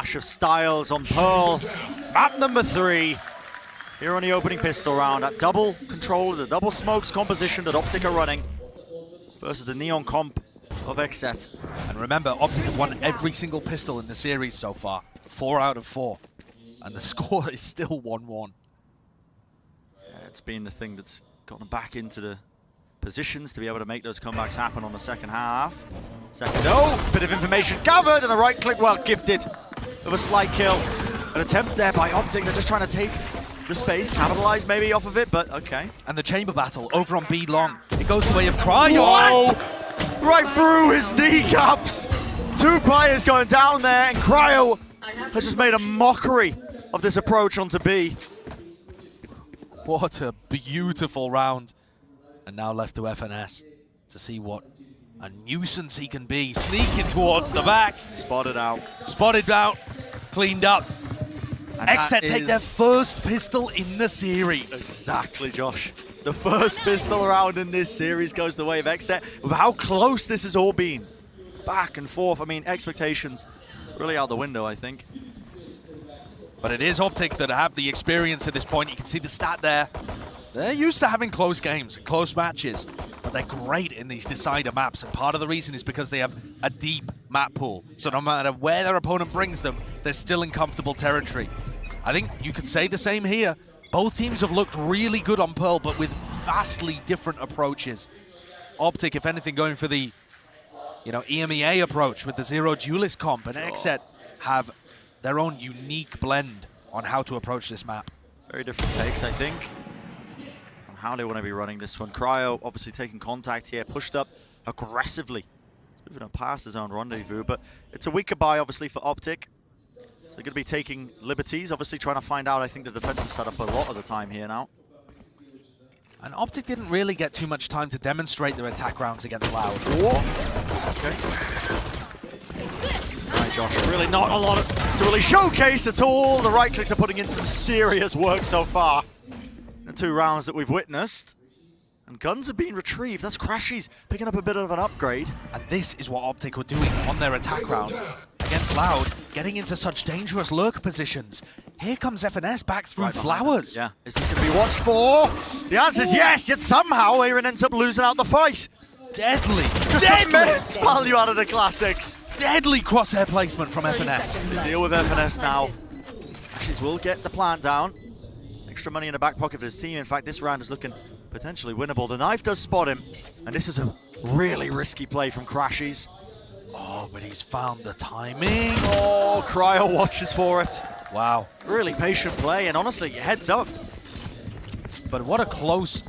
clash of styles on Pearl. Map number 3. Here on the opening pistol round, at double control, the double smokes composition that OpTic are running versus the neon comp of Xset. And remember, OpTic have won every single pistol in the series so far. 4 out of 4. And the score is still 1-1. Yeah, it's been the thing that's gotten them back into the positions to be able to make those comebacks happen on the second half. Bit of information covered and a right click, well gifted of a slight kill. An attempt there by OpTic, they're just trying to take the space, capitalize maybe off of it, but okay. And the chamber battle over on B long. It goes the way of Cryo. What? Right through his kneecaps. 2 players going down there, and Cryo has just made a mockery of this approach onto B. What a beautiful round. And now left to FNS to see what a nuisance he can be. Sneaking towards the back. Spotted out. Spotted out. Cleaned up. And Xset take their first pistol in the series. Exactly, Josh. The first pistol round in this series goes the way of Xset. With how close this has all been. Back and forth. I mean, expectations really out the window, I think. But it is OpTic that have the experience at this point. You can see the stat there. They're used to having close games and close matches, but they're great in these decider maps, and part of the reason is because they have a deep map pool. So no matter where their opponent brings them, they're still in comfortable territory. I think you could say the same here. Both teams have looked really good on Pearl, but with vastly different approaches. OpTic, if anything, going for the EMEA approach with the zero duelist comp, and Xset have their own unique blend on how to approach this map. Very different takes, I think, on how they want to be running this one. Cryo obviously taking contact here, pushed up aggressively. He's moving up past his own rendezvous, but it's a weaker buy, obviously, for OpTic. So they're going to be taking liberties, obviously trying to find out, I think, the defensive setup a lot of the time here now. And OpTic didn't really get too much time to demonstrate their attack rounds against Loud. Okay. Right, Josh, really not a lot to really showcase at all. The right clicks are putting in some serious work so far. The 2 rounds that we've witnessed. And guns are being retrieved. That's Crashies picking up a bit of an upgrade. And this is what OpTic were doing on their attack round against Loud, getting into such dangerous lurk positions. Here comes FNS back through flowers. Yeah, is this going to be watched for? The answer is yes, yet somehow Aaron ends up losing out the fight. Deadly. Just immense value out of the classics. Deadly crosshair placement from FNS. They deal with FNS now. Ashes will get the plant down. Extra money in the back pocket of his team. In fact, this round is looking potentially winnable. The knife does spot him, and this is a really risky play from Crashies. Oh, but he's found the timing. Oh, Cryo watches for it. Wow. Really patient play, and honestly, heads up. But what a close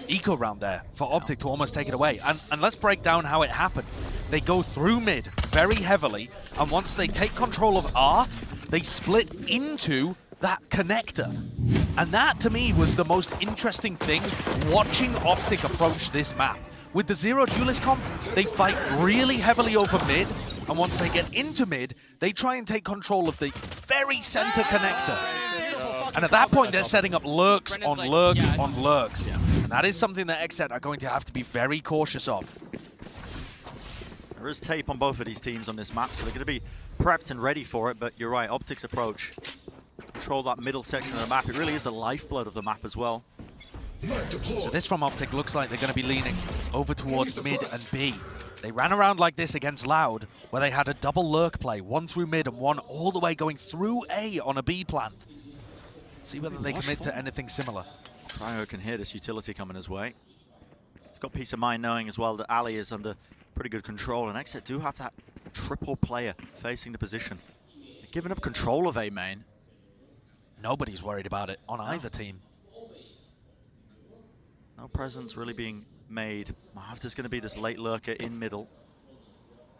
eco round there for OpTic to almost take it away. And let's break down how it happened. They go through mid very heavily, and once they take control of R, they split into that connector. And that, to me, was the most interesting thing, watching OpTic approach this map. With the zero duelist comp, they fight really heavily over mid, and once they get into mid, they try and take control of the very center connector. And at that point, they're setting up lurks on lurks on lurks. And that is something that Xset are going to have to be very cautious of. There is tape on both of these teams on this map, so they're going to be prepped and ready for it, but you're right, OpTic's approach. Control that middle section of the map. It really is the lifeblood of the map as well. So this from OpTic looks like they're going to be leaning over towards mid and B. They ran around like this against Loud, where they had a double lurk play, 1 through mid and 1 all the way going through A on a B plant. See whether they commit to anything similar. Cryo can hear this utility coming his way. He's got peace of mind knowing as well that Ali is under pretty good control, and Xset do have that triple player facing the position. They're giving up control of A main. Nobody's worried about it on either team. No presence really being made. There's going to be this late lurker in middle.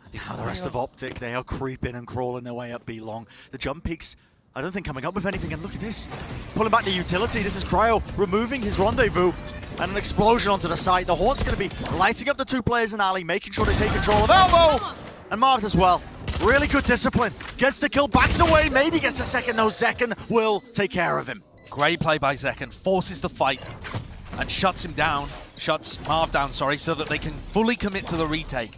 And now the rest of OpTic, they are creeping and crawling their way up B long. The jump peaks, I don't think coming up with anything. And look at this. Pulling back the utility. This is Cryo removing his rendezvous. And an explosion onto the side. The Haunt's going to be lighting up the 2 players in Ali, making sure they take control of Elbow. And Marv as well. Really good discipline. Gets the kill, backs away. Maybe gets a second. No, Zekken will take care of him. Great play by Zekken. Forces the fight. And shuts him down, shuts Marv down, sorry, so that they can fully commit to the retake.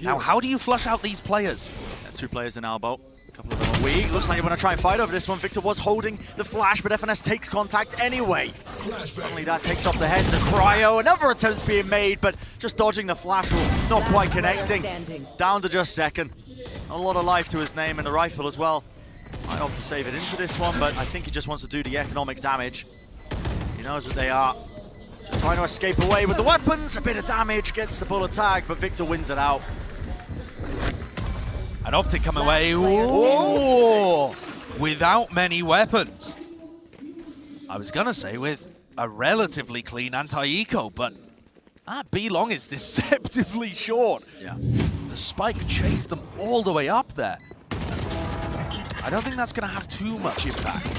Now, how do you flush out these players? Yeah, 2 players in Elbow. A couple of them weak. Looks like they want to try and fight over this one. Victor was holding the flash, but FNS takes contact anyway. Only that takes off the heads of Cryo. Another attempt's being made, but just dodging the flash rule, not quite connecting. Down to just second. A lot of life to his name and the rifle as well. Might opt to save it into this one, but I think he just wants to do the economic damage. He knows that they are just trying to escape away with the weapons. A bit of damage, gets the bullet tag, but Victor wins it out. And OpTic come away without many weapons. I was gonna say with a relatively clean anti-eco, but that B-long is deceptively short. Yeah. The spike chased them all the way up there. I don't think that's gonna have too much impact.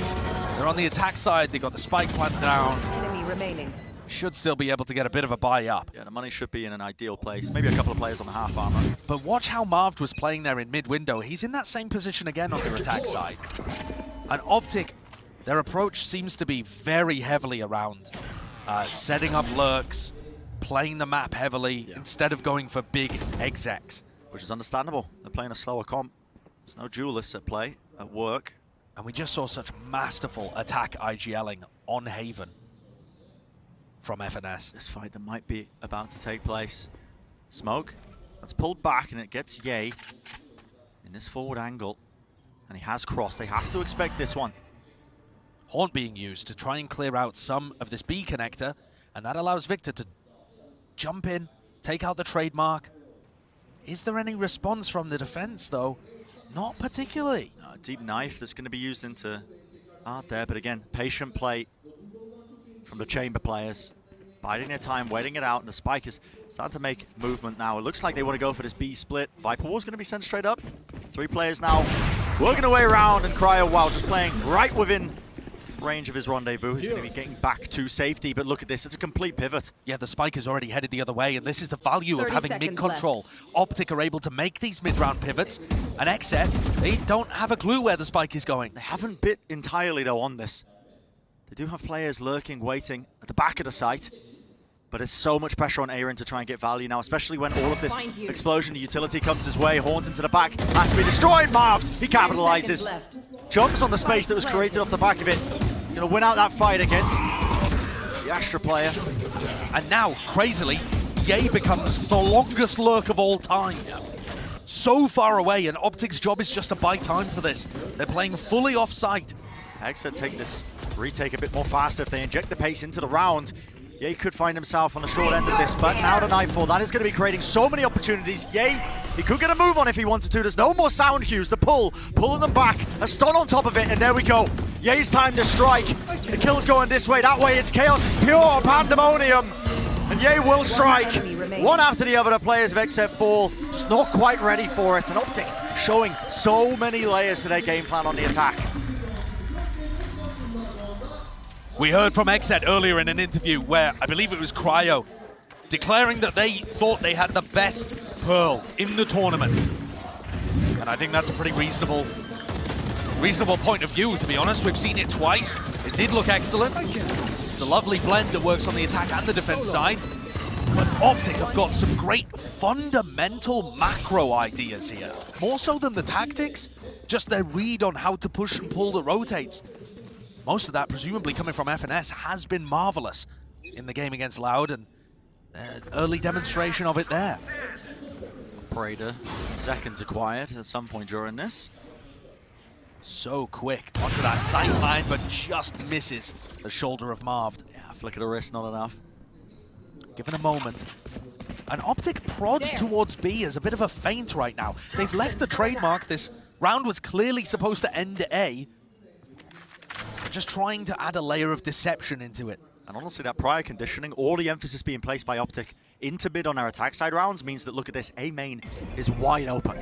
They're on the attack side, they got the spike plant down. Enemy remaining. Should still be able to get a bit of a buy up. Yeah, the money should be in an ideal place. Maybe a couple of players on the half armor. But watch how Marved was playing there in mid-window. He's in that same position again on their attack side. And OpTic, their approach seems to be very heavily around setting up lurks, playing the map heavily, instead of going for big execs. Which is understandable. They're playing a slower comp. There's no duelists at play, at work. And we just saw such masterful attack IGLing on Haven from FNS. This fight that might be about to take place. Smoke, that's pulled back and it gets Ye in this forward angle. And he has crossed. They have to expect this one. Haunt being used to try and clear out some of this B connector, and that allows Victor to jump in, take out the trademark. Is there any response from the defense though? Not particularly. A deep knife that's going to be used into art there, but again, patient play from the chamber players. Biding their time, waiting it out, and the spike is starting to make movement now. It looks like they want to go for this B split. Viper War's going to be sent straight up. 3 players now working their way around, and Cryo, wow, just playing right within range of his rendezvous. He's going to be getting back to safety, but look at this, it's a complete pivot. Yeah, the spike is already headed the other way, and this is the value of having mid-control. OpTic are able to make these mid-round pivots, and Xset, they don't have a clue where the spike is going. They haven't bit entirely, though, on this. They do have players lurking, waiting at the back of the site, but there's so much pressure on Aaron to try and get value now, especially when all of this explosion, the utility comes his way. Haunt into the back, has to be destroyed. Marved, he capitalizes. Jumps on the space that was created off the back of it. He's going to win out that fight against the Astra player. And now, crazily, Ye becomes the longest lurk of all time. So far away, and OpTic's job is just to buy time for this. They're playing fully off-site. Xset take this retake a bit more faster if they inject the pace into the round. Ye could find himself on the short end of this, but now to Nightfall, that is going to be creating so many opportunities. Ye, he could get a move on if he wanted to. There's no more sound cues. The pulling them back, a stun on top of it, and there we go. Ye's time to strike. The kill's going this way, that way. It's chaos, it's pure pandemonium. And Ye will strike. One after the other, the players of Xset fall, just not quite ready for it. And OpTic showing so many layers to their game plan on the attack. We heard from Xset earlier in an interview where I believe it was Cryo declaring that they thought they had the best Pearl in the tournament. And I think that's a pretty reasonable point of view, to be honest. We've seen it twice. It did look excellent. It's a lovely blend that works on the attack and the defense side. But OpTic have got some great fundamental macro ideas here. More so than the tactics, just their read on how to push and pull the rotates. Most of that, presumably coming from FNS, has been marvelous in the game against Loud, and an early demonstration of it there. Operator, seconds acquired at some point during this. So quick onto that sight line, but just misses the shoulder of Marved. Yeah, flick of the wrist, not enough. Given a moment. And OpTic prods towards B as a bit of a feint right now. They've left the trademark. This round was clearly supposed to end A. Just trying to add a layer of deception into it. And honestly, that prior conditioning, all the emphasis being placed by OpTic into mid on our attack side rounds means that, look at this, A main is wide open.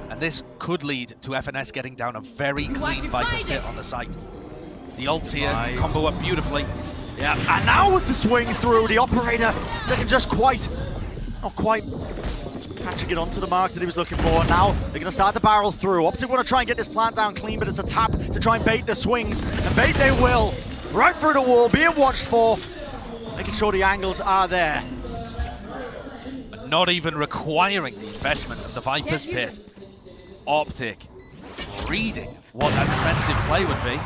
And this could lead to FNS getting down a very clean Viper's Pit on the site. The ults here combo up beautifully. Yeah, and now with the swing through, the operator taking just not quite catching it onto the mark that he was looking for. Now they're going to start the barrel through. OpTic want to try and get this plant down clean, but it's a tap to try and bait the swings. And bait they will. Right through the wall, being watched for. Making sure the angles are there. But not even requiring the investment of the Viper's Pit. OpTic reading what that defensive play would be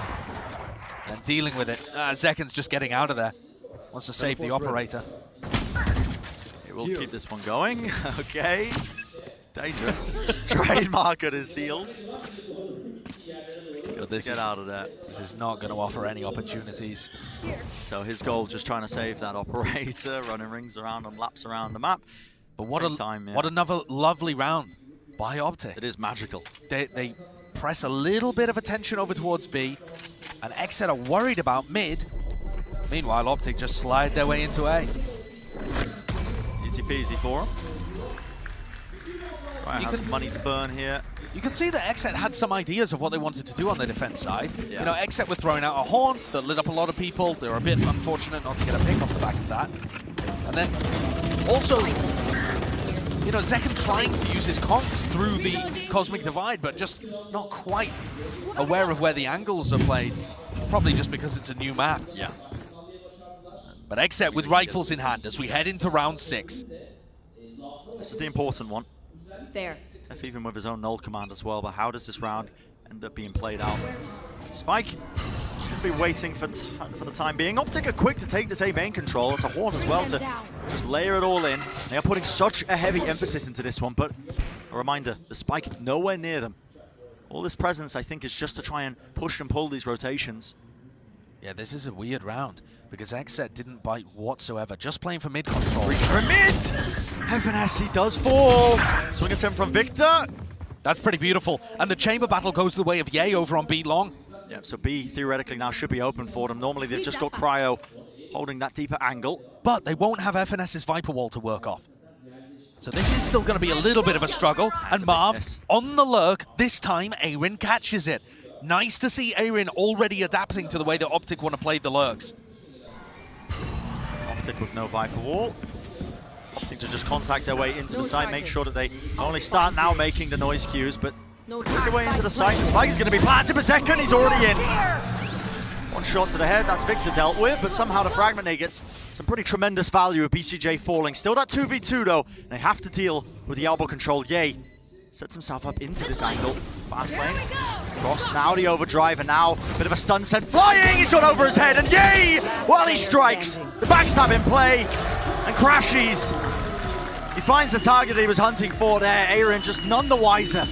and dealing with it. Zekken's just getting out of there. Wants to save the operator. He will keep this one going. Okay. Dangerous. Trademark at his heels. Get out of there. This is not going to offer any opportunities. So his goal, just trying to save that operator, running rings around and laps around the map. But what another lovely round by OpTic. It is magical. They press a little bit of attention over towards B, and Xset are worried about mid. Meanwhile, OpTic just slide their way into A. Easy peasy for him. Right, has money to burn here. You can see that Xset had some ideas of what they wanted to do on the defense side. Yeah. You know, Xset were throwing out a haunt that lit up a lot of people. They were a bit unfortunate not to get a pick off the back of that. And then also, you know, Zekken trying to use his conks through the Cosmic Divide, but just not quite aware of where the angles are played. Probably just because it's a new map. Yeah. But Xset with rifles in hand as we head into round 6. This is the important one. There. Def even with his own null command as well, but how does this round end up being played out? Spike should be waiting for the time being. OpTic are quick to take this A main control. It's a Horn as well to just layer it all in. They are putting such a heavy emphasis into this one, but a reminder, the Spike nowhere near them. All this presence, I think, is just to try and push and pull these rotations. Yeah, this is a weird round because Xset didn't bite whatsoever, just playing for mid control. For mid! FNSC does fall. Swing attempt from Victor. That's pretty beautiful. And the chamber battle goes the way of Ye over on B long. Yeah, so B theoretically now should be open for them. Normally they've just got Cryo holding that deeper angle. But they won't have FNS's Viper Wall to work off. So this is still going to be a little bit of a struggle. And Marv on the lurk. This time, Aaron catches it. Nice to see Aaron already adapting to the way that OpTic want to play the lurks. OpTic with no Viper Wall. OpTic to just contact their way into the site, make sure that they only start now making the noise cues, but work their way into the site. The spike is going to be planted per second. He's already in. One shot to the head, that's Victor dealt with, but somehow the fragment he gets some pretty tremendous value with BCJ falling. Still that 2v2 though, and they have to deal with the elbow control. Ye sets himself up into this angle. Fast lane. Cross now the overdrive, and now a bit of a stun sent flying. He's got over his head, and Ye, while he strikes, the backstab in play, and crashes. He finds the target that he was hunting for there. Aaron just none the wiser.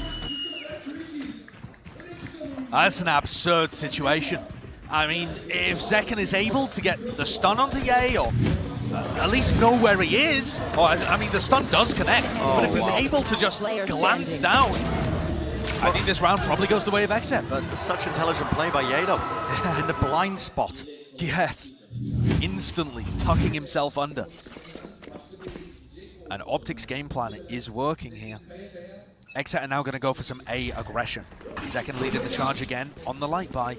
That's an absurd situation. I mean, if Zekken is able to get the stun onto Ye, or at least know where he is, or, I mean, the stun does connect, but if he's able to just glance down, I think this round probably goes the way of Xset. But such intelligent play by Ye though, in the blind spot. Yes, instantly tucking himself under. And OpTic's game plan is working here. Xset are now going to go for some A aggression. Zekken leading the charge again on the light buy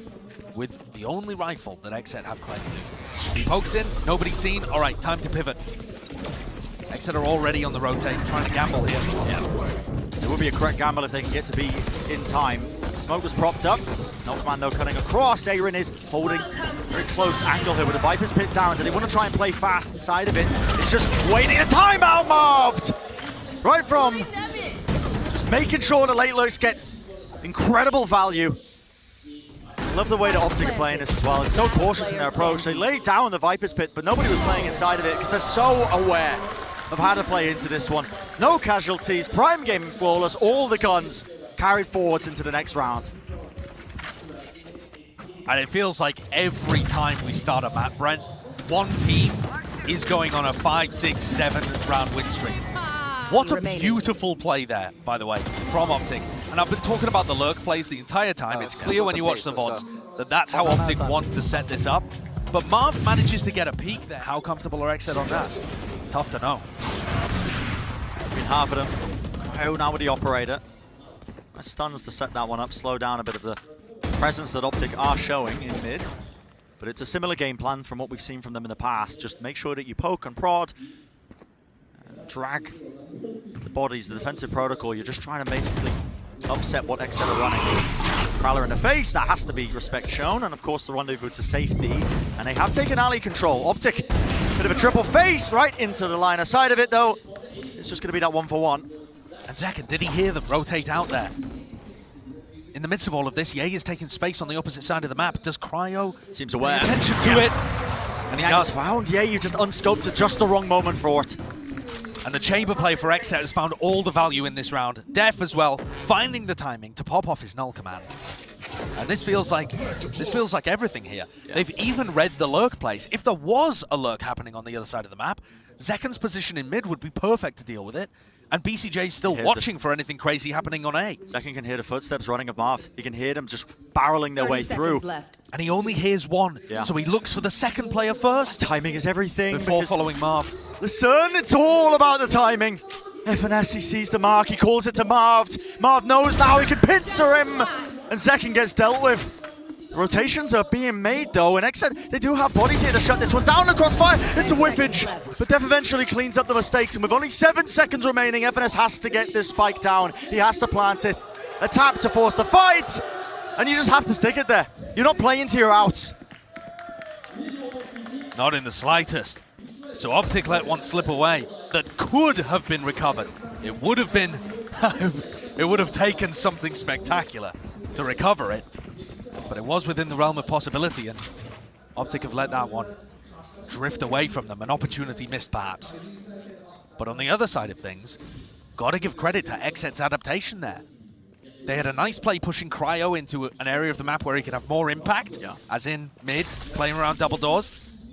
with the only rifle that Xset have claim to. He pokes in, nobody's seen. All right, time to pivot. Xset are already on the rotate, trying to gamble here. Yeah. It would be a correct gamble if they can get to B in time. Smoke was propped up. No commando cutting across. Aaron is holding very close angle here with the Viper's pit down. Do they want to try and play fast inside of it? It's just waiting a timeout, Marved! Right from just making sure the late lurks get incredible value. Love the way that OpTic are playing this as well. It's so cautious in their approach. They laid down the Viper's pit, but nobody was playing inside of it because they're so aware of how to play into this one. No casualties, prime gaming flawless, all the guns carried forwards into the next round. And it feels like every time we start a map, Brent, one team is going on a 5, 6, 7 round win streak. What a beautiful play there, by the way, from OpTic. And I've been talking about the lurk plays the entire time. It's clear when you watch the VODs that that's how OpTic want to set this up. But Marv manages to get a peek there. How comfortable are Xset on that? Tough to know. It's been half of them. Oh, now with the operator. Nice stuns to set that one up, slow down a bit of the presence that OpTic are showing in mid. But it's a similar game plan from what we've seen from them in the past. Just make sure that you poke and prod, and drag the bodies, the defensive protocol. You're just trying to basically upset what Xset are running. Prowler in the face, that has to be respect shown. And of course the rendezvous to safety. And they have taken alley control. OpTic, bit of a triple face right into the line of sight of it though. It's just going to be that 1-for-1. And Zekken, did he hear them rotate out there? in the midst of all of this, Ye is taking space on the opposite side of the map. Does Cryo seems aware. pay attention to it? And he does. Found. Yeah, you just unscoped at just the wrong moment for it. And the chamber play for Xset has found all the value in this round. Def as well, finding the timing to pop off his null command. And this feels like everything here. Yeah. They've even read the lurk plays. If there was a lurk happening on the other side of the map, Zekken's position in mid would be perfect to deal with it. And BCJ's still watching for anything crazy happening on A. Zekken can hear the footsteps running of Marv. He can hear them just barreling their way through. Left. And he only hears one, so he looks for the second player first. Timing is everything. Before following Marv. Listen, it's all about the timing. FNS, he sees the mark, he calls it to Marv. Marv knows now he can pincer him. And Zekken gets dealt with. Rotations are being made though, and Xset, they do have bodies here to shut this one down. The crossfire, it's a whiffage. But Def eventually cleans up the mistakes, and with only 7 seconds remaining, FNS has to get this spike down. He has to plant it. A tap to force the fight, and you just have to stick it there. You're not playing to your outs. Not in the slightest. So OpTic let one slip away that could have been recovered. It would have been, it would have taken something spectacular to recover it. But it was within the realm of possibility, and OpTic have let that one drift away from them, an opportunity missed perhaps. But on the other side of things, gotta give credit to Xset's adaptation there. They had a nice play pushing Cryo into an area of the map where he could have more impact, as in mid, playing around double doors.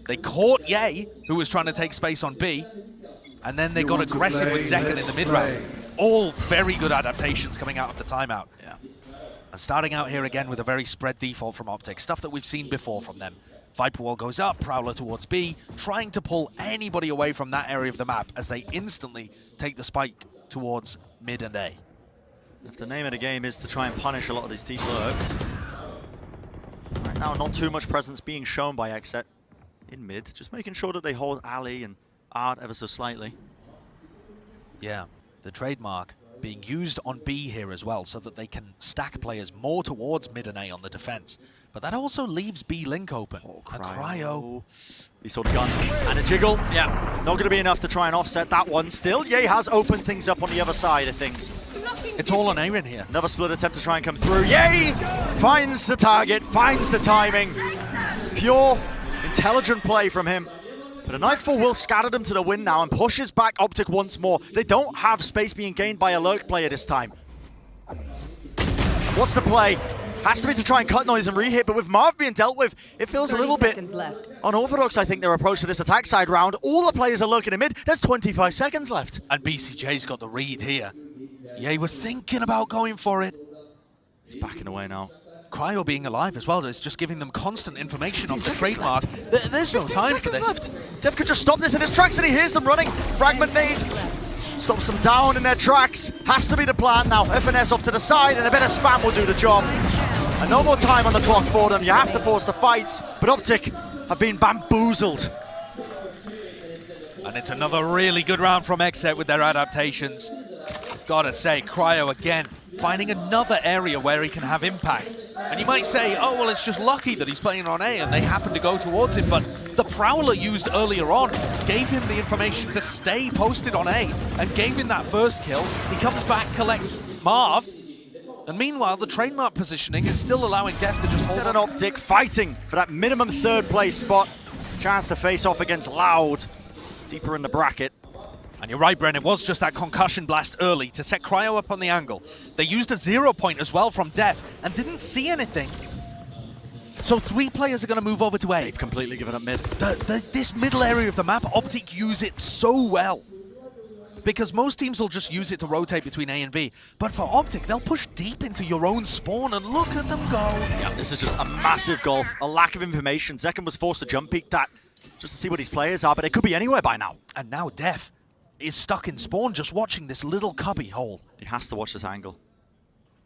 They caught Ye, who was trying to take space on B, and then they got aggressive with Zekken in the mid round. All very good adaptations coming out of the timeout. And starting out here again with a very spread default from OpTic, stuff that we've seen before from them. Viper Wall goes up, Prowler towards B, trying to pull anybody away from that area of the map as they instantly take the spike towards mid and A. If the name of the game is to try and punish a lot of these deep lurks. Right now, not too much presence being shown by Xset in mid, just making sure that they hold Ali and Art ever so slightly. Yeah, the trademark being used on B here as well, so that they can stack players more towards mid and A on the defense. But that also leaves B link open. Oh, Cryo. He saw the gun and a jiggle. Yeah, not going to be enough to try and offset that one. Still, Ye has opened things up on the other side of things. It's all on Aaron here. Another split attempt to try and come through. Ye finds the target, finds the timing. Pure, intelligent play from him. But a Nightfall will scatter them to the wind now and pushes back OpTic once more. They don't have space being gained by a lurk player this time. And what's the play? Has to be to try and cut noise and re-hit, but with Marv being dealt with, it feels a little bit unorthodox, I think, their approach to this attack side round. All the players are lurking in mid. There's 25 seconds left. And BCJ's got the read here. Ye was thinking about going for it. He's backing away now. Cryo being alive as well is just giving them constant information on the trademark. There's no time for this. Left. Dev could just stop this in his tracks, and he hears them running. Fragment nade stops them down in their tracks. Has to be the plan now. FNS off to the side, and a bit of spam will do the job. And no more time on the clock for them. You have to force the fights, but OpTic have been bamboozled. And it's another really good round from Xset with their adaptations. Gotta say, Cryo again, finding another area where he can have impact. And you might say, oh, well, it's just lucky that he's playing on A and they happen to go towards him, but the Prowler used earlier on gave him the information to stay posted on A and gave him that first kill. He comes back, collects Marv, and meanwhile, the trademark positioning is still allowing Def to just hold on. OpTic fighting for that minimum third place spot. Chance to face off against Loud, deeper in the bracket. And you're right, Bren, it was just that concussion blast early to set Cryo up on the angle. They used a 0 point as well from Def and didn't see anything. So 3 players are going to move over to A. They've completely given up mid. This middle area of the map, OpTic use it so well. Because most teams will just use it to rotate between A and B. But for OpTic, they'll push deep into your own spawn and look at them go. Yeah, this is just a massive gulf, a lack of information. Zekken was forced to jump peek that just to see what his players are, but it could be anywhere by now. And now Def is stuck in spawn just watching this little cubby hole. He has to watch this angle.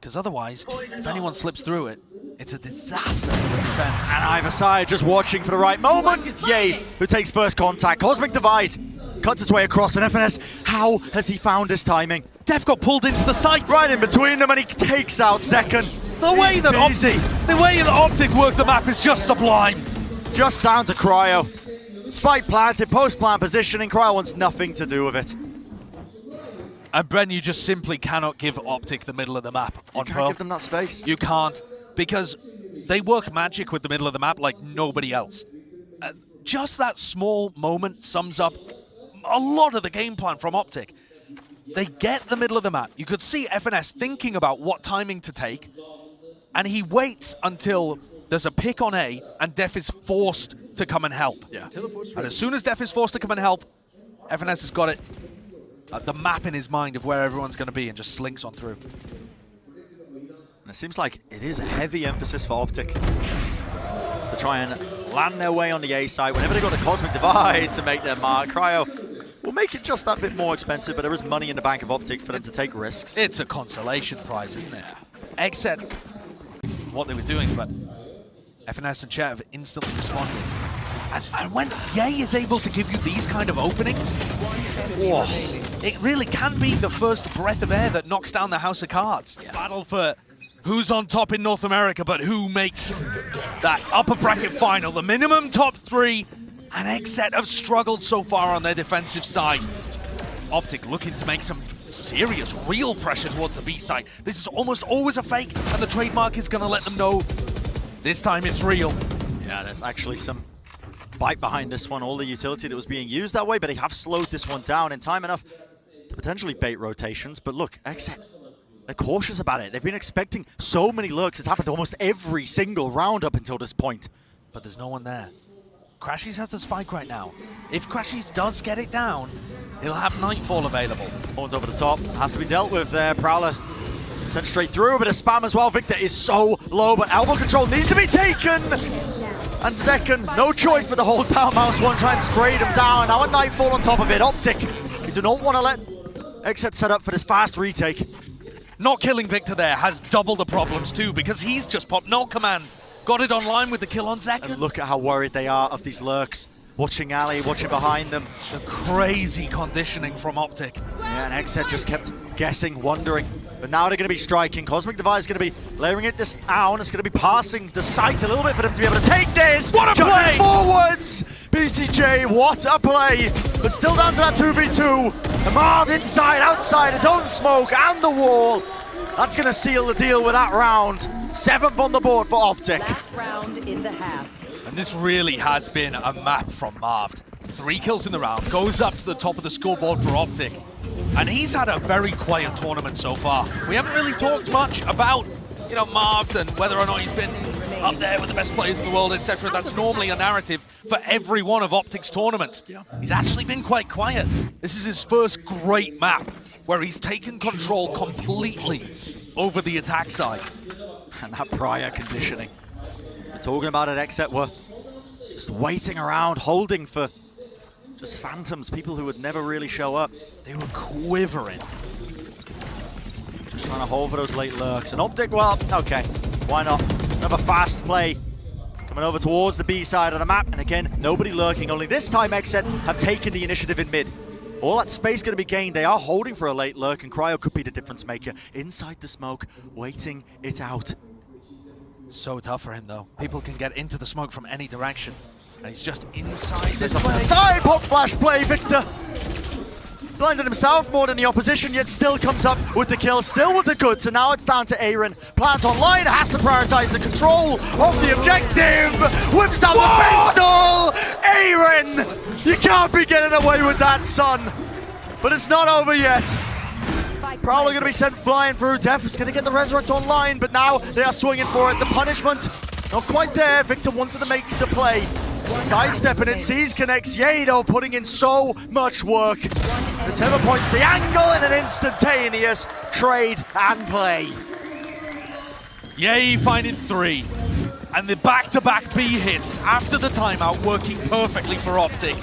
Because otherwise, if anyone slips through it, it's a disaster for the defense. And either side just watching for the right moment. It's Ye who takes first contact. Cosmic Divide cuts its way across, and FNS, how has he found his timing? Def got pulled into the site. Right in between them, and he takes out Zekken. The way that OpTic work the map is just sublime. Just down to Cryo. Spike planted, post-plant positioning. Cryo wants nothing to do with it. And Bren, you just simply cannot give OpTic the middle of the map on You can't Pearl. give them that space. You can't, because they work magic with the middle of the map like nobody else. Just that small moment sums up a lot of the game plan from OpTic. They get the middle of the map. You could see FNS thinking about what timing to take, and he waits until there's a pick on A and Def is forced to come and help. Yeah. And as soon as Def is forced to come and help, FNS has got it, the map in his mind of where everyone's going to be, and just slinks on through. And it seems like it is a heavy emphasis for OpTic to try and land their way on the A side. Whenever they got the Cosmic Divide to make their mark, Cryo will make it just that bit more expensive, but there is money in the bank of OpTic for them to take risks. It's a consolation prize, isn't it? Xset, what they were doing, but FNS and Chet have instantly responded. And when Ye is able to give you these kind of openings, whoa, it really can be the first breath of air that knocks down the house of cards. Yeah. Battle for who's on top in North America, but who makes that upper bracket final, the minimum top 3, and Xset have struggled so far on their defensive side. OpTic looking to make some serious, real pressure towards the B side. This is almost always a fake, and the trademark is going to let them know this time it's real. Yeah, there's actually some bite behind this one. All the utility that was being used that way, but they have slowed this one down in time enough to potentially bait rotations. But look, Xset, they're cautious about it. They've been expecting so many lurks. It's happened almost every single round up until this point. But there's no one there. Crashies has the spike right now. If Crashies does get it down, he'll have Nightfall available. Horns over the top, has to be dealt with there. Prowler sent straight through, a bit of spam as well. Victor is so low, but elbow control needs to be taken. And second, no choice but to hold down Mouse 1, try and spray him down. Now a Nightfall on top of it. OpTic, you do not want to let Xset set up for this fast retake. Not killing Victor there has double the problems too, because he's just popped no command. Got it online with the kill on Zeka. And look at how worried they are of these lurks. Watching Ali, watching behind them. The crazy conditioning from OpTic. Yeah, and Xset just kept guessing, wondering. But now they're going to be striking. Cosmic Divide is going to be layering it this down. It's going to be passing the site a little bit for them to be able to take this. What a play! Forwards! BCJ, what a play! But still down to that 2v2. And Marv inside, outside, his own smoke and the wall. That's going to seal the deal with that round. 7th on the board for OpTic. Last round in the half. And this really has been a map from Marv. 3 kills in the round, goes up to the top of the scoreboard for OpTic. And he's had a very quiet tournament so far. We haven't really talked much about, Marv and whether or not he's been up there with the best players in the world, etc. That's normally a narrative for every one of OpTic's tournaments. Yeah. He's actually been quite quiet. This is his first great map where he's taken control completely over the attack side. And that prior conditioning. We're talking about it, Xset were just waiting around, holding for just phantoms, people who would never really show up. They were quivering. Just trying to hold for those late lurks. And OpTic, well, okay, why not? Another fast play coming over towards the B side of the map. And again, nobody lurking, only this time Xset have taken the initiative in mid. All that space going to be gained. They are holding for a late lurk, and Cryo could be the difference maker. Inside the smoke, waiting it out. So tough for him, though. People can get into the smoke from any direction. And he's just inside this play. Side pop flash play, Victor. Blinded himself more than the opposition, yet still comes up with the kill, still with the goods. And now it's down to Aaron. Plant online, has to prioritize the control of the objective. Whips out the pistol. Aaron, you can't be getting away with that, son. But it's not over yet. Prowler going to be sent flying through. Def is going to get the Resurrect online, but now they are swinging for it. The punishment, not quite there. Victor wanted to make the play. Sidestepping it, sees connects. Yado putting in so much work. The tether points the angle in an instantaneous trade and play. Yay, finding 3. And the back-to-back B hits after the timeout working perfectly for OpTic.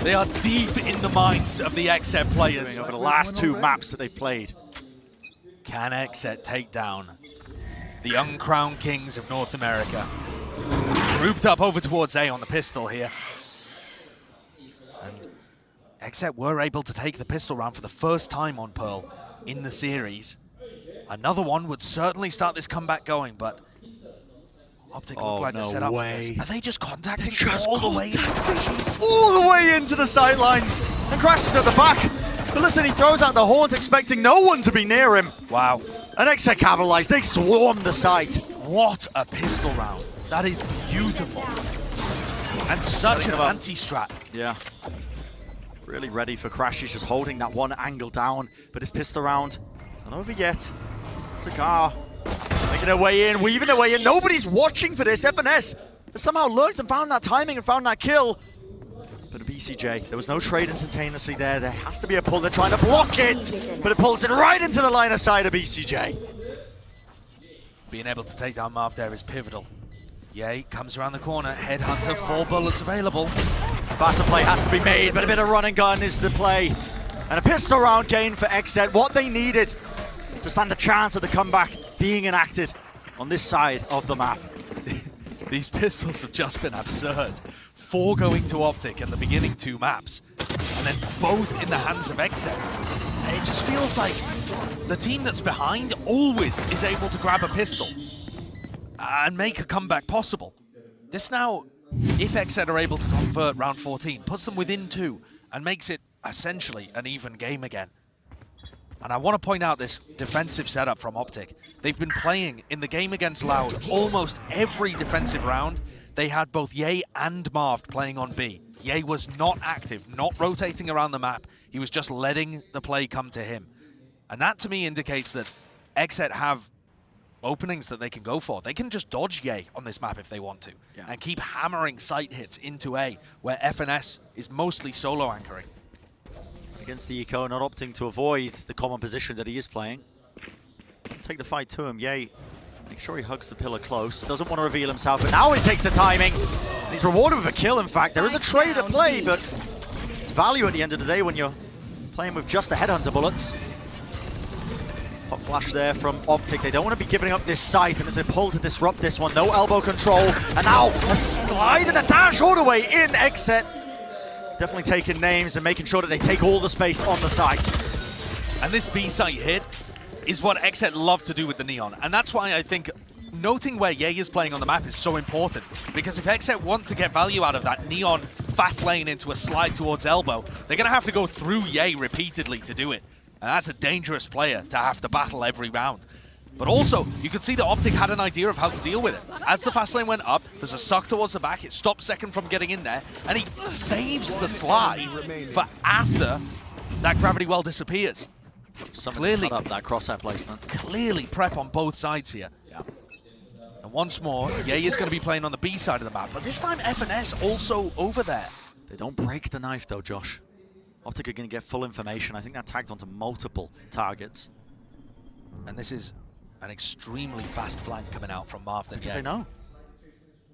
They are deep in the minds of the Xset players. Over the last 2 maps that they've played. Can Xset take down the uncrowned kings of North America? Grouped up over towards A on the pistol here. And Xset were able to take the pistol round for the first time on Pearl in the series. Another one would certainly start this comeback going, but OpTic look like they're set up for this. Are they just contacting all the way into the sidelines? And Crashes at the back. But listen, he throws out the Haunt, expecting no one to be near him. Wow. And Xset capitalized. They swarmed the site. What a pistol round. That is beautiful. And such an anti-strat. Yeah. Really ready for Crash. He's just holding that one angle down. But his pistol round not over yet. Takar making their way in, weaving their way in. Nobody's watching for this. FNS has somehow lurked and found that timing and found that kill. But a BCJ, there was no trade instantaneously there. There has to be a pull. They're trying to block it, but it pulls it right into the line of sight of BCJ. Being able to take down Marv there is pivotal. Yay, comes around the corner. Headhunter, 4 bullets available. Faster play has to be made, but a bit of run and gun is the play. And a pistol round gain for Xset, what they needed to stand a chance of the comeback being enacted on this side of the map. These pistols have just been absurd. 4 going to OpTic in the beginning 2 maps, and then both in the hands of Xset. It just feels like the team that's behind always is able to grab a pistol and make a comeback possible. This now, if Xset are able to convert round 14, puts them within 2 and makes it essentially an even game again. And I want to point out this defensive setup from OpTic. They've been playing in the game against Loud almost every defensive round. They had both Ye and Marv playing on B. Ye was not active, not rotating around the map. He was just letting the play come to him. And that to me indicates that Xset have openings that they can go for. They can just dodge Ye on this map if they want to, and keep hammering sight hits into A, where FNS is mostly solo anchoring. Against the Eco, not opting to avoid the common position that he is playing. Take the fight to him. Ye, make sure he hugs the pillar close. Doesn't want to reveal himself, but now he takes the timing. And he's rewarded with a kill, in fact. There is a trade at play, but it's value at the end of the day when you're playing with just the Headhunter bullets. Hot flash there from OpTic. They don't want to be giving up this site, and it's a pull to disrupt this one. No elbow control, and now a slide and a dash all the way in. Xset definitely taking names and making sure that they take all the space on the site. And this B site hit is what Xset love to do with the Neon, and that's why I think noting where Ye is playing on the map is so important, because if Xset want to get value out of that Neon fast lane into a slide towards elbow, they're going to have to go through Ye repeatedly to do it. And that's a dangerous player to have to battle every round. But also, you can see that OpTic had an idea of how to deal with it. As the fast lane went up, there's a suck towards the back, it stops Second from getting in there, and he saves the slide for after that gravity well disappears. Clearly cut up that crosshair placement. Clearly prep on both sides here. Yeah. And once more, Ye is going to be playing on the B side of the map, but this time FNS also over there. They don't break the knife though, Josh. OpTic are going to get full information. I think that tagged onto multiple targets. And this is an extremely fast flank coming out from Marv. Because they know.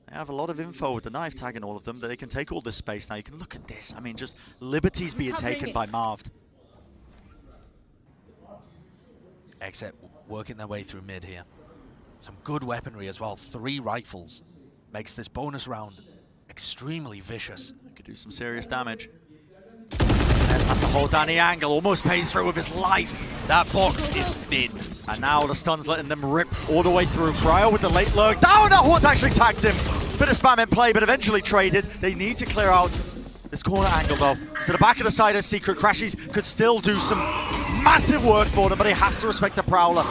They have a lot of info with the knife tagging all of them, that they can take all this space. Now you can look at this. I mean, just liberties being taken by Marv. Xset working their way through mid here. Some good weaponry as well. 3 rifles. Makes this bonus round extremely vicious. They could do some serious damage. Ness has to hold down the angle, almost pays through with his life. That box is thin. And now the stun's letting them rip all the way through. Cryo with the late lurk. Down! That Haunt actually tagged him. Bit of spam in play, but eventually traded. They need to clear out this corner angle, though. To the back of the side as Secret Crashies could still do some massive work for them, but he has to respect the Prowler.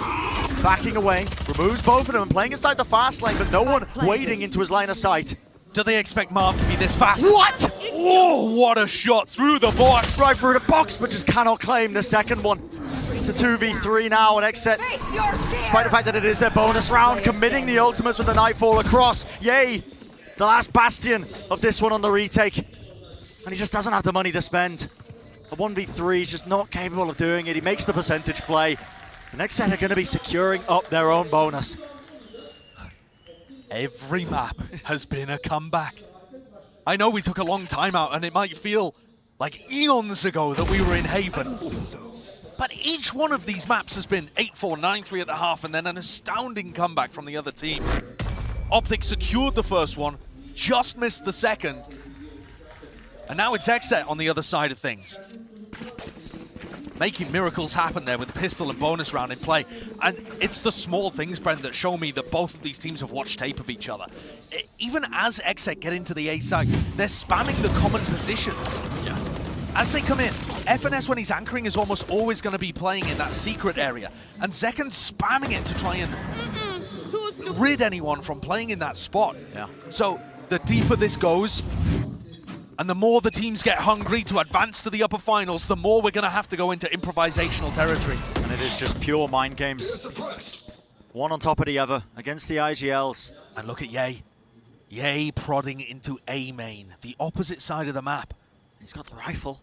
Backing away, removes both of them, and playing inside the fast lane, but no one wading into his line of sight. Do they expect Marv to be this fast? What? Oh, what a shot through the box. Right through the box, but just cannot claim the second one. To 2v3 now, and Xset, despite the fact that it is their bonus round, committing the ultimates with the Nightfall across. Yay, the last bastion of this one on the retake. And he just doesn't have the money to spend. A 1v3 is just not capable of doing it. He makes the percentage play. The Xset are going to be securing up their own bonus. Every map has been a comeback. I know we took a long time out, and it might feel like eons ago that we were in Haven. But each one of these maps has been 8-4, 9-3 at the half, and then an astounding comeback from the other team. OpTic secured the first one, just missed the second. And now it's Xset on the other side of things. Making miracles happen there with the pistol and bonus round in play. And it's the small things, Brent, that show me that both of these teams have watched tape of each other. Even as Xset get into the A side, they're spamming the common positions. Yeah. as they come in, FNS, when he's anchoring, is almost always going to be playing in that secret area. And Zeken's spamming it to try and rid anyone from playing in that spot. Yeah. So the deeper this goes, and the more the teams get hungry to advance to the upper finals, the more we're going to have to go into improvisational territory. And it is just pure mind games. One on top of the other against the IGLs. And look at Ye. Ye prodding into A main, the opposite side of the map. He's got the rifle.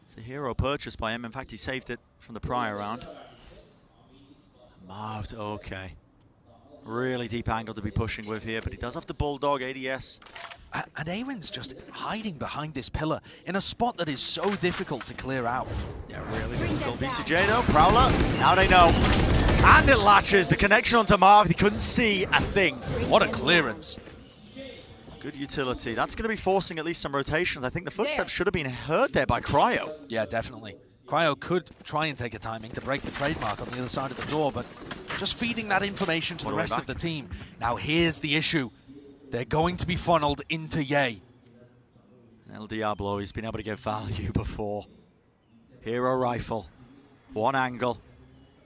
It's a hero purchased by him. In fact, he saved it from the prior round. Marved, okay. Really deep angle to be pushing with here, but he does have the Bulldog ADS. And Aaron's just hiding behind this pillar in a spot that is so difficult to clear out. Yeah, really difficult. VCJ though, Prowler, now they know. And it latches, the connection onto Marv, he couldn't see a thing. What a clearance. Good utility. That's going to be forcing at least some rotations. I think the footsteps should have been heard there by Cryo. Yeah, definitely. Cryo could try and take a timing to break the trademark on the other side of the door, but just feeding that information to the rest of the team. Now here's the issue. They're going to be funneled into Ye. El Diablo, he's been able to get value before. Hero rifle. One angle.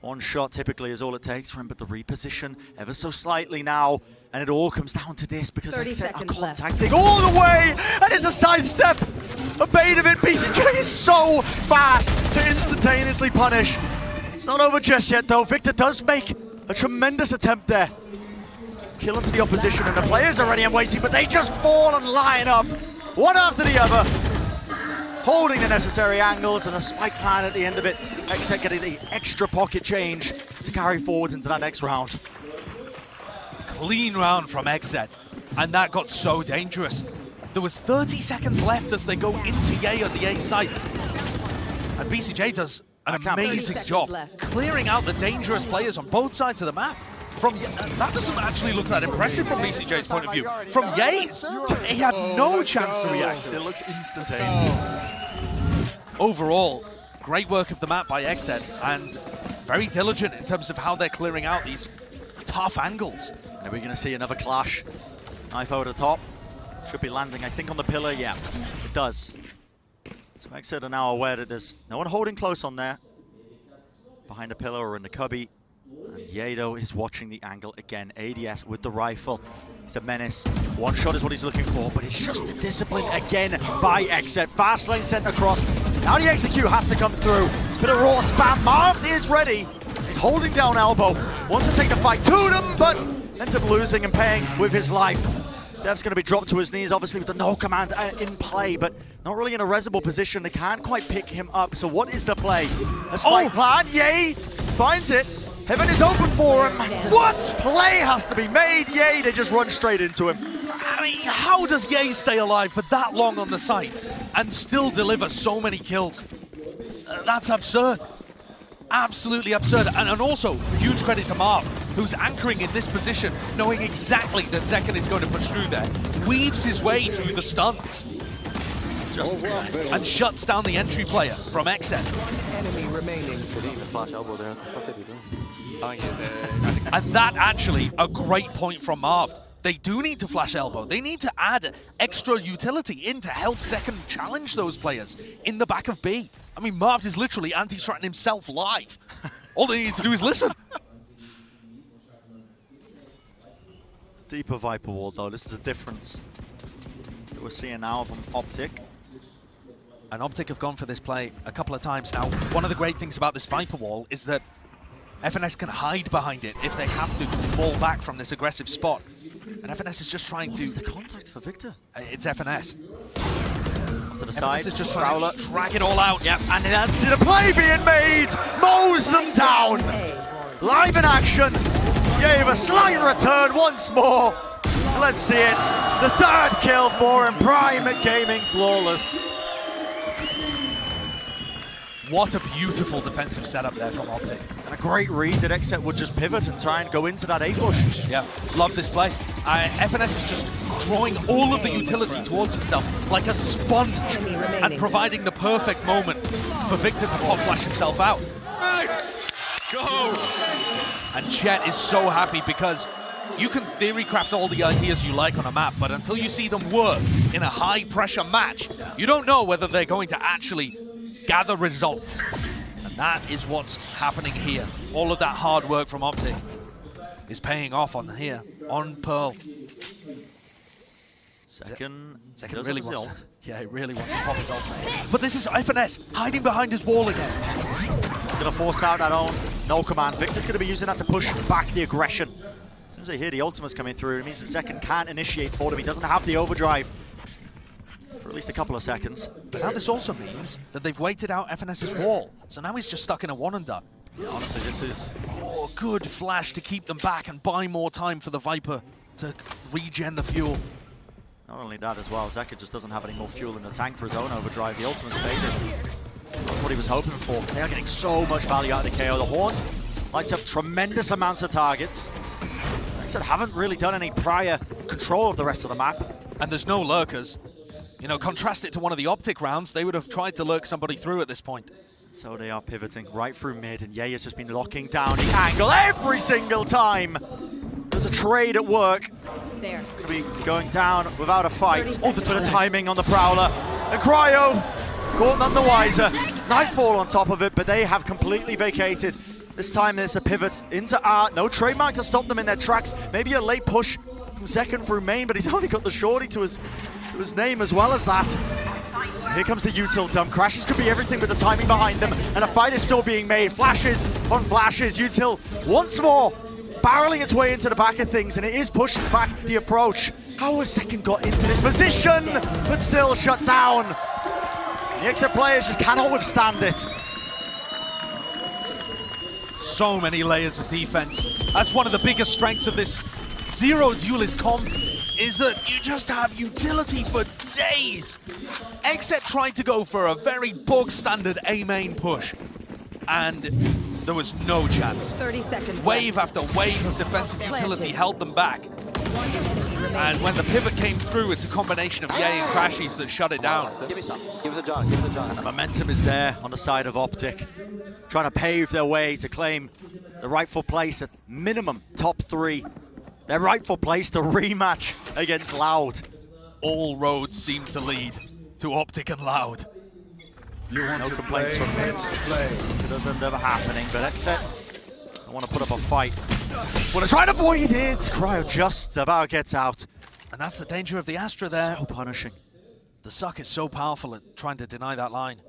One shot typically is all it takes for him, but the reposition ever so slightly now. And it all comes down to this because Xset are contacting all the way. And it's a sidestep. A bait of it. BCJ is so fast to instantaneously punish. It's not over just yet though. Victor does make a tremendous attempt there. Kill into the opposition and the players are ready and waiting, but they just fall and line up. One after the other. Holding the necessary angles and a spike plan at the end of it. Xset getting the extra pocket change to carry forward into that next round. Clean round from Xset, and that got so dangerous. There was 30 seconds left as they go into Ye on the A site. And BCJ does an amazing job clearing out the dangerous players on both sides of the map. That doesn't actually look that impressive from BCJ's point of view. From Ye, he had no chance to react. It looks instantaneous. Overall, great work of the map by Xset, and very diligent in terms of how they're clearing out these tough angles. Are we going to see another clash? Knife over the top. Should be landing, I think, on the pillar. Yeah, it does. So Xset are now aware that there's no one holding close on there. Behind the pillar or in the cubby. And Yedo is watching the angle again. ADS with the rifle. He's a menace. One shot is what he's looking for, but it's just the discipline again by Xset. Fast lane sent across. Now the execute has to come through. Bit of raw spam. Marv is ready. He's holding down elbow. Wants to take the fight to them, but ends up losing and paying with his life. Dev's going to be dropped to his knees, obviously, with the no command in play, but not really in a resible position. They can't quite pick him up. So what is the play? A spike plan. Yay! Finds it. Heaven is open for him. What? Play has to be made. Yay, they just run straight into him. I mean, how does Ye stay alive for that long on the site and still deliver so many kills? That's absurd. Absolutely absurd. And also, huge credit to Marv, who's anchoring in this position, knowing exactly that Zeken is going to push through there. Weaves his way through the stuns. And shuts down the entry player from Xset. Enemy remaining. Did he even flash elbow there? What the fuck did he do? Oh yeah, And that actually a great point from Marv. They do need to flash elbow. They need to add extra utility in to help Zeken challenge those players in the back of B. I mean, Marv is literally anti-stratting himself live. All they need to do is listen. Deeper Viper Wall, though. This is a difference that we're seeing now from OpTic. And OpTic have gone for this play a couple of times now. One of the great things about this Viper Wall is that FNS can hide behind it if they have to fall back from this aggressive spot. And FNS is just trying to... What's the contact for Victor? It's FNS. Off to the side. FNS is just trying to drag it all out. Yep, and that's the play being made! Mows them down! Live in action! Gave a slight return once more. Let's see it. The third kill for him. Prime at Gaming, flawless. What a beautiful defensive setup there from OpTic. And a great read that Xset would just pivot and try and go into that A-push. Yeah, love this play. FNS is just drawing all of the utility towards himself like a sponge and providing the perfect moment for Victor to pop flash himself out. nice. Let's go. And Chet is so happy because you can theory craft all the ideas you like on a map, but until you see them work in a high-pressure match, you don't know whether they're going to actually gather results. And that is what's happening here. All of that hard work from OpTic is paying off on Pearl. Second really wants he really wants to pop his ult. But this is FNS hiding behind his wall again. He's going to force out that own no command. Victor's going to be using that to push back the aggression. As soon as they hear the ultimate's coming through, it means the second can't initiate for him. He doesn't have the overdrive for at least a couple of seconds. But now this also means that they've waited out FNS's wall. So now he's just stuck in a one and done. Yeah, honestly, this is... Oh, good flash to keep them back and buy more time for the Viper to regen the fuel. Not only that as well, Xset just doesn't have any more fuel in the tank for his own overdrive. The ultimate's faded. That's what he was hoping for. They are getting so much value out of the KO. The Haunt lights up tremendous amounts of targets. Xset haven't really done any prior control of the rest of the map. And there's no lurkers. You know, contrast it to one of the OpTic rounds, they would have tried to lurk somebody through at this point. So they are pivoting right through mid, and Ye has just been locking down the angle every single time. There's a trade at work. There. Be going down without a fight. Oh, the timing on the Prowler. And Cryo caught none the wiser. Nightfall on top of it, but they have completely vacated. This time there's a pivot into Art. No trademark to stop them in their tracks. Maybe a late push from second through main, but he's only got the shorty to his name as well as that. Here comes the util dump. Crashes could be everything with the timing behind them, and a fight is still being made. Flashes on flashes. Util once more barreling its way into the back of things, and it is pushing back the approach. How has second got into this position, but still shut down? The Xset players just cannot withstand it. So many layers of defense. That's one of the biggest strengths of this Zero Duelist comp, is that you just have utility for days. Xset tried to go for a very bog standard A main push, and there was no chance. 30 seconds Wave left. after wave of defensive utility held them back. And when the pivot came through, it's a combination of Ye and Crashies that shut it down. Give me some. Give it to John. Give it to John. And the momentum is there on the side of OpTic, trying to pave their way to claim the rightful place at minimum top 3. Their rightful place to rematch against Loud. All roads seem to lead to OpTic and Loud. No complaints from me. It doesn't ever happening, but Xset, I want to put up a fight. Want to try and avoid it. Cryo just about gets out. And that's the danger of the Astra there. So punishing. The suck is so powerful at trying to deny that line.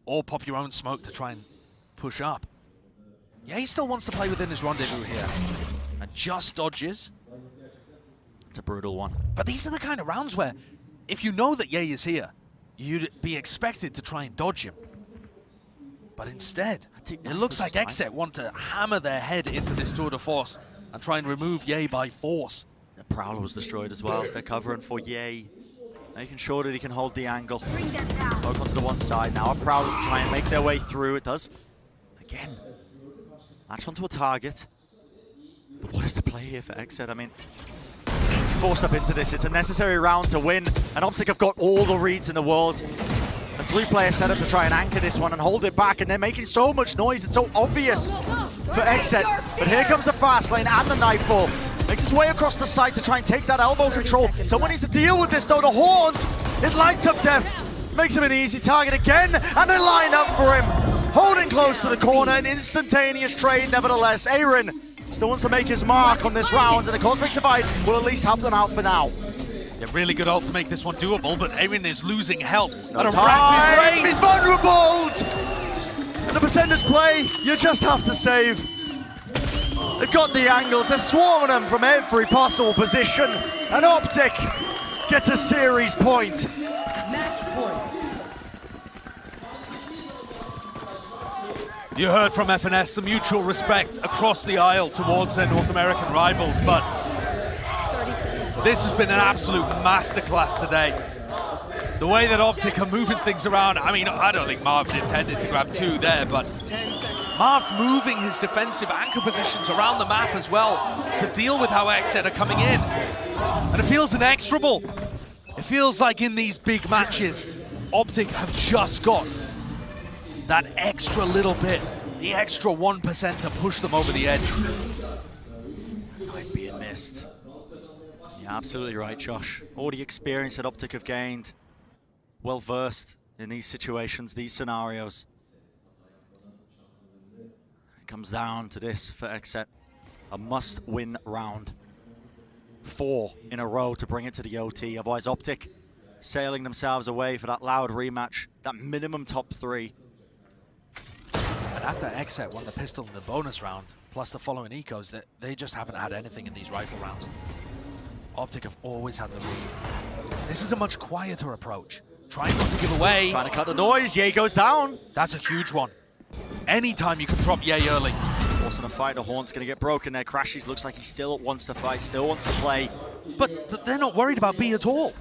Or pop your own smoke to try and push up. Yeah, he still wants to play within his rendezvous here. And just dodges. It's a brutal one. But these are the kind of rounds where, if you know that Ye is here, you'd be expected to try and dodge him. But instead, it looks like Xset want to hammer their head into this tour de force and try and remove Ye by force. The Prowler was destroyed as well. They're covering for Ye, making sure that he can hold the angle. Smoke onto the one side. Now a Prowler to try and make their way through. It does. Again, latch onto a target. But what is the play here for Xset? I mean, forced up into this. It's a necessary round to win. And OpTic have got all the reads in the world. A 3-player setup to try and anchor this one and hold it back. And they're making so much noise. It's so obvious for Xset. But here comes the fast lane and the Nightfall. Makes his way across the site to try and take that elbow control. Someone needs to deal with this though. The Haunt, it lights up Dev. Makes him an easy target again. And they line up for him. Holding close to the corner. An instantaneous trade nevertheless. Aaron still wants to make his mark on this round, and the Cosmic Divide will at least help them out for now. Yeah, really good ult to make this one doable, but Aaron is losing health No at a time. rapid rate. He's vulnerable! And the percentage play, you just have to save. They've got the angles, they're swarming them from every possible position, and OpTic get a series point. You heard from FNS the mutual respect across the aisle towards their North American rivals, but this has been an absolute masterclass today. The way that OpTic are moving things around, I mean, I don't think Marv intended to grab 2 there, but Marv moving his defensive anchor positions around the map as well to deal with how Xset are coming in. And it feels inexorable. It feels like in these big matches, OpTic have just got that extra little bit, the extra 1% to push them over the edge. Knife being missed. missed. You're absolutely right, Josh. All the experience that OpTic have gained. Well versed in these situations, these scenarios. It comes down to this for Xset. A must-win round. 4 in a row to bring it to the OT. Otherwise, OpTic sailing themselves away for that loud rematch. That minimum top 3. And after Xset won the pistol in the bonus round, plus the following ecos, that they just haven't had anything in these rifle rounds. OpTic have always had the lead. This is a much quieter approach. Trying not to give away. Trying to cut the noise. Ye goes down. That's a huge one. Anytime you can drop Ye early. Forcing a fight, the horn's going to get broken there. Crashies looks like he still wants to fight, still wants to play. But they're not worried about B at all.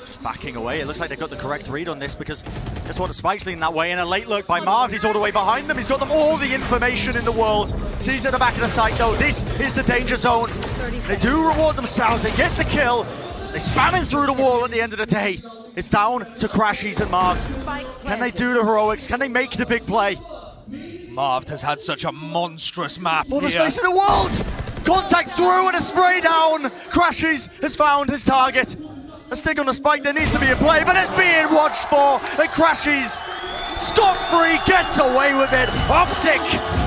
Just backing away. It looks like they got the correct read on this because guess what? The spike's leading that way, and a late lurk by Marv. He's all the way behind them. He's got them all the information in the world. Sees at the back of the site though. This is the danger zone. They do reward themselves. They get the kill. They spamming through the wall at the end of the day. It's down to Crashies and Marv. Can they do the heroics? Can they make the big play? Marv has had such a monstrous map. All the space in the world! Contact through and a spray down! Crashies has found his target. A stick on the spike, there needs to be a play, but it's being watched for, and Crashies, scot-free, gets away with it. OpTic